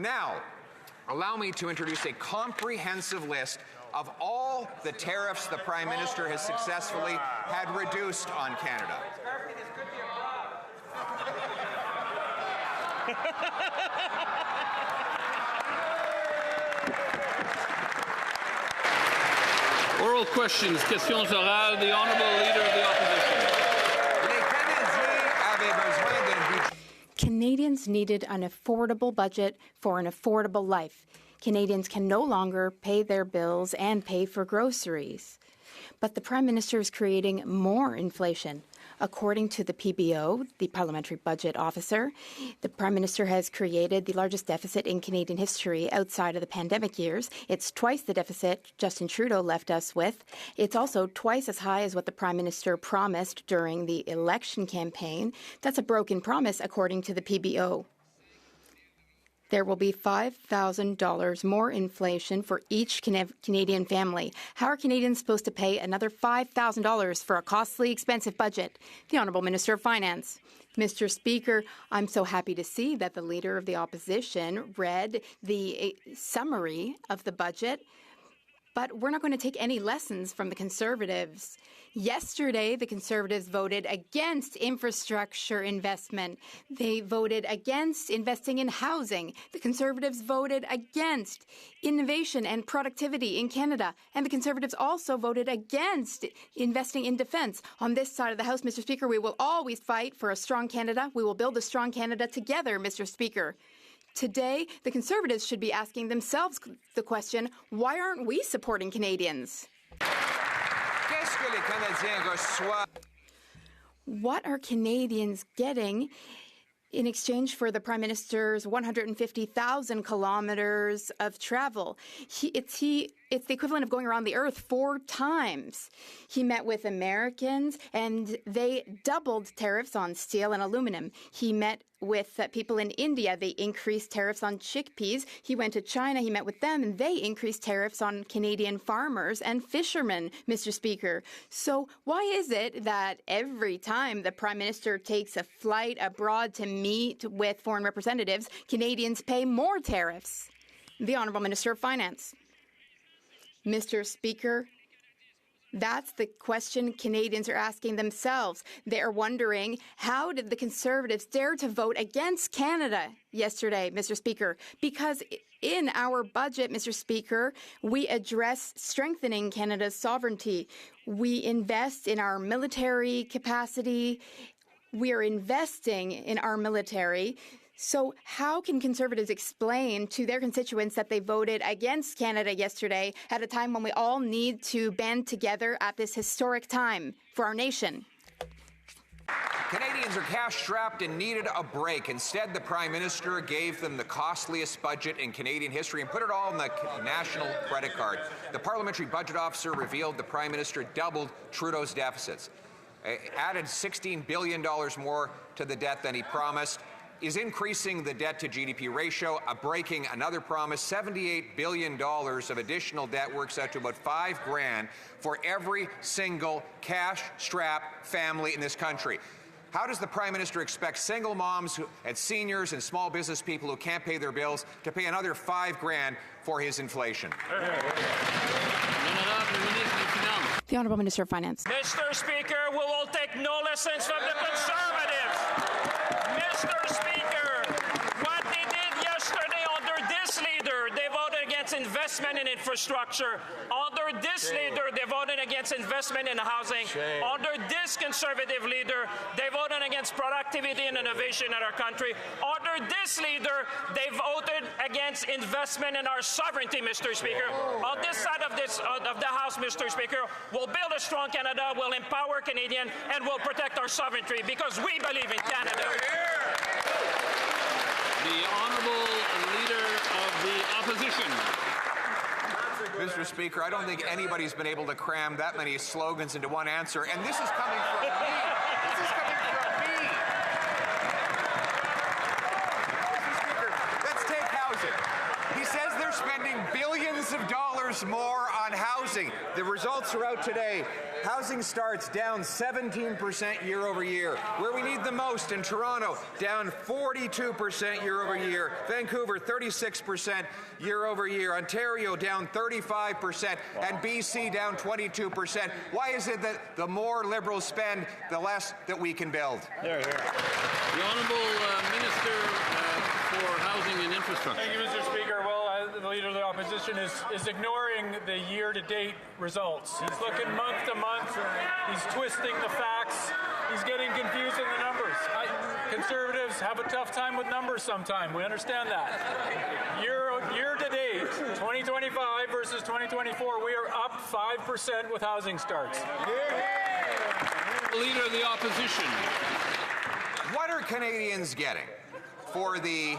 Now, allow me to introduce a comprehensive list of all the tariffs the Prime Minister has successfully had reduced on Canada. Oral questions, questions orales, the Honourable Leader of the Opposition. Canadians needed an affordable budget for an affordable life. Canadians can no longer pay their bills and pay for groceries. But the Prime Minister is creating more inflation. According to the PBO, the Parliamentary Budget Officer, the Prime Minister has created the largest deficit in Canadian history outside of the pandemic years. It's twice the deficit Justin Trudeau left us with. It's also twice as high as what the Prime Minister promised during the election campaign. That's a broken promise, according to the PBO. There will be $5,000 more inflation for each Canadian family. How are Canadians supposed to pay another $5,000 for a costly, expensive budget? The Honourable Minister of Finance. Mr. Speaker, I'm so happy to see that the Leader of the Opposition read the summary of the budget. But we're not going to take any lessons from the Conservatives. Yesterday, the Conservatives voted against infrastructure investment. They voted against investing in housing. The Conservatives voted against innovation and productivity in Canada. And the Conservatives also voted against investing in defence. On this side of the House, Mr. Speaker, we will always fight for a strong Canada. We will build a strong Canada together, Mr. Speaker. Today, the Conservatives should be asking themselves the question, why aren't we supporting Canadians? What are Canadians getting in exchange for the Prime Minister's 150,000 kilometres of travel? It's the equivalent of going around the earth 4 times. He met with Americans, and they doubled tariffs on steel and aluminum. He met with people in India. They increased tariffs on chickpeas. He went to China. He met with them, and they increased tariffs on Canadian farmers and fishermen, Mr. Speaker. So why is it that every time the Prime Minister takes a flight abroad to meet with foreign representatives, Canadians pay more tariffs? The Honourable Minister of Finance. Mr. Speaker, that's the question Canadians are asking themselves. They are wondering, how did the Conservatives dare to vote against Canada yesterday, Mr. Speaker? Because in our budget, Mr. Speaker, we address strengthening Canada's sovereignty. We invest in our military capacity. We are investing in our military. So how can Conservatives explain to their constituents that they voted against Canada yesterday at a time when we all need to band together at this historic time for our nation? Canadians are cash-strapped and needed a break. Instead, the Prime Minister gave them the costliest budget in Canadian history and put it all on the national credit card. The Parliamentary Budget Officer revealed the Prime Minister doubled Trudeau's deficits, added $16 billion more to the debt than he promised, is increasing the debt-to-GDP ratio, breaking another promise. $78 billion of additional debt works out to about $5,000 for every single cash-strapped family in this country. How does the Prime Minister expect single moms and seniors and small business people who can't pay their bills to pay another $5,000 for his inflation? The Honourable Minister of Finance. Mr. Speaker, we will take no lessons from the Conservatives. Mr. Speaker, what they did yesterday under this leader, they voted against investment in infrastructure. Under this leader, they voted against investment in housing. Under this Conservative leader, they voted against productivity and innovation in our country. Under this leader, they voted against investment in our sovereignty, Mr. Speaker. On this side of the House, Mr. Speaker, we'll build a strong Canada, we'll empower Canadians, and we'll protect our sovereignty because we believe in Canada. The Honourable Leader of the Opposition. Mr. Speaker, I don't think anybody's been able to cram that many slogans into one answer, and this is coming from me. This is coming from me. Mr. Speaker, let's take housing. He says they're spending billions billions of dollars more on housing. The results are out today. Housing starts down 17% year over year. Where we need the most in Toronto, down 42% year over year. Vancouver, 36% year over year. Ontario, down 35%. And BC, down 22%. Why is it that the more Liberals spend, the less that we can build? The Honourable Minister for Housing and Infrastructure. Thank you, Mr. Speaker. Well, the Leader of the Opposition is ignoring the year-to-date results. He's looking month to month. He's twisting the facts. He's getting confused in the numbers. Conservatives have a tough time with numbers sometimes. We understand that. Year-to-date, 2025 versus 2024, we are up 5% with housing starts. The Leader of the Opposition. What are Canadians getting for the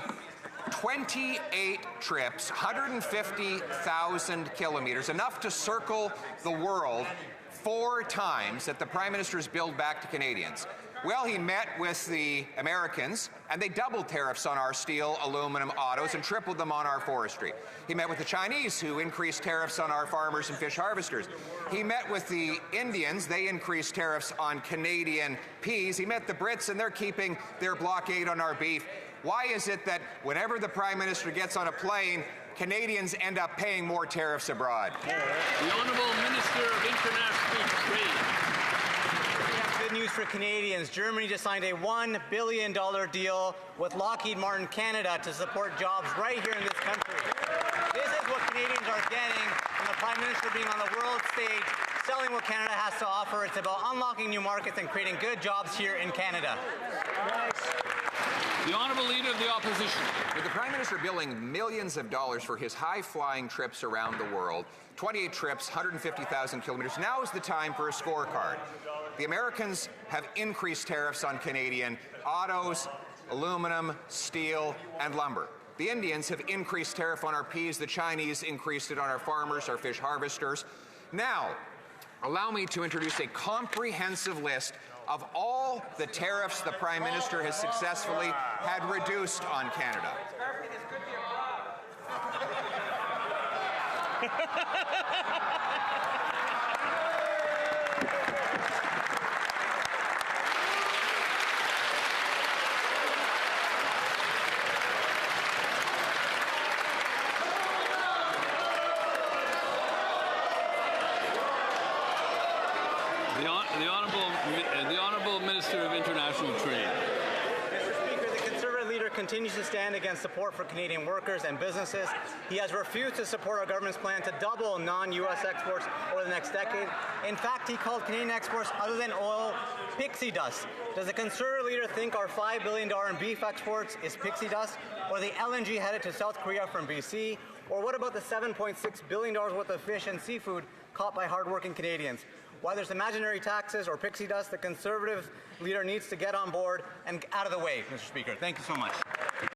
28 trips, 150,000 kilometers, enough to circle the world 4 times that the Prime Minister's billed back to Canadians? Well, he met with the Americans, and they doubled tariffs on our steel, aluminum, autos, and tripled them on our forestry. He met with the Chinese, who increased tariffs on our farmers and fish harvesters. He met with the Indians. They increased tariffs on Canadian peas. He met the Brits, and they're keeping their blockade on our beef. Why is it that whenever the Prime Minister gets on a plane, Canadians end up paying more tariffs abroad? The Honourable Minister of International Trade. Good news for Canadians. Germany just signed a $1 billion deal with Lockheed Martin Canada to support jobs right here in this country. This is what Canadians are getting from the Prime Minister being on the world stage, selling what Canada has to offer. It's about unlocking new markets and creating good jobs here in Canada. The Honourable Leader of the Opposition. With the Prime Minister billing millions of dollars for his high-flying trips around the world, 28 trips, 150,000 kilometers, now is the time for a scorecard. The Americans have increased tariffs on Canadian autos, aluminum, steel, and lumber. The Indians have increased tariff on our peas. The Chinese increased it on our farmers, our fish harvesters. Now, allow me to introduce a comprehensive list of all the tariffs the Prime Minister has successfully had reduced on Canada. The Honourable Minister of International Trade. Mr. Speaker, the Conservative leader continues to stand against support for Canadian workers and businesses. He has refused to support our government's plan to double non-U.S. exports over the next decade. In fact, he called Canadian exports, other than oil, pixie dust. Does the Conservative leader think our $5 billion in beef exports is pixie dust, or the LNG headed to South Korea from BC? Or what about the $7.6 billion worth of fish and seafood caught by hardworking Canadians? Why there's imaginary taxes or pixie dust, the Conservative leader needs to get on board and out of the way, Mr. Speaker. Thank you so much.